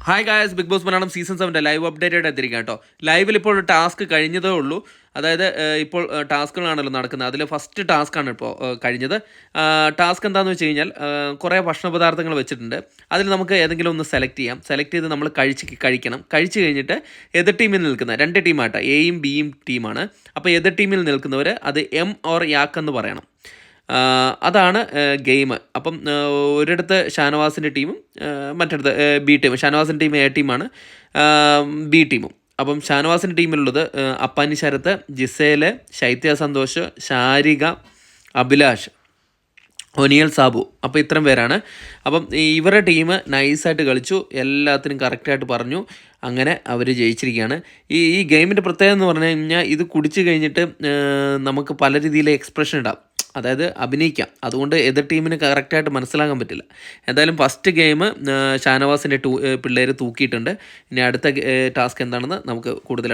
Hi guys, Big Boss Malayalam season 7 live updated എത്തിരിക്കാം കേട്ടോ. ലൈവിൽ ഇപ്പോൾ ടാസ്ക് കഴിഞ്ഞതേ ഉള്ളൂ. അതായത് ഇപ്പോൾ ടാസ്കുകളാണല്ലോ നടക്കുന്നത്. അതിൽ ഫസ്റ്റ് ടാസ്ക്കാണ് ഇപ്പോൾ കഴിഞ്ഞത്. ടാസ്ക് എന്താണെന്ന് വെച്ച് കഴിഞ്ഞാൽ കുറേ ഭക്ഷണ പദാർത്ഥങ്ങൾ വെച്ചിട്ടുണ്ട്. അതിൽ നമുക്ക് ഏതെങ്കിലും ഒന്ന് സെലക്ട് ചെയ്യാം. സെലക്ട് ചെയ്ത് നമ്മൾ കഴിക്കണം. കഴിച്ച് കഴിഞ്ഞിട്ട് എതിർ ടീമിൽ നിൽക്കുന്ന 2 ടീമായിട്ട് എയും ബിയും ടീമാണ്. അപ്പോൾ എതിർ ടീമിൽ നിൽക്കുന്നവർ അത് എം ഓർ യാക്ക് എന്ന് പറയണം. അതാണ് ഗെയിം. അപ്പം ഒരിടത്ത് ഷാനവാസിൻ്റെ ടീമും മറ്റിടത്ത് ബി ടീം. ഷാനവാസിൻ്റെ ടീം എ ടീമാണ്, ബി ടീമും. അപ്പം ഷാനവാസിൻ്റെ ടീമിലുള്ളത് അപ്പാനി ശരത്ത്, ജിസേല്, ശൈത്യ സന്തോഷ്, ശാരിക, അഭിലാഷ്, ഒനിയൽ സാബു. അപ്പോൾ ഇത്രയും പേരാണ്. അപ്പം ഇവരുടെ ടീം നൈസായിട്ട് കളിച്ചു, എല്ലാത്തിനും കറക്റ്റായിട്ട് പറഞ്ഞു. അങ്ങനെ അവർ ജയിച്ചിരിക്കുകയാണ്. ഈ ഗെയിമിൻ്റെ പ്രത്യേകത എന്ന് പറഞ്ഞു കഴിഞ്ഞാൽ ഇത് കുടിച്ച് കഴിഞ്ഞിട്ട് നമുക്ക് പല രീതിയിലെ എക്സ്പ്രഷൻ ഇടാം, അതായത് അഭിനയിക്കാം. അതുകൊണ്ട് എതിർ ടീമിന് കറക്റ്റായിട്ട് മനസ്സിലാക്കാൻ പറ്റില്ല. എന്തായാലും ഫസ്റ്റ് ഗെയിം ഷാനവാസിൻ്റെ പിള്ളേർ തൂക്കിയിട്ടുണ്ട്. ഇനി അടുത്ത ടാസ്ക് എന്താണെന്ന് നമുക്ക് കൂടുതൽ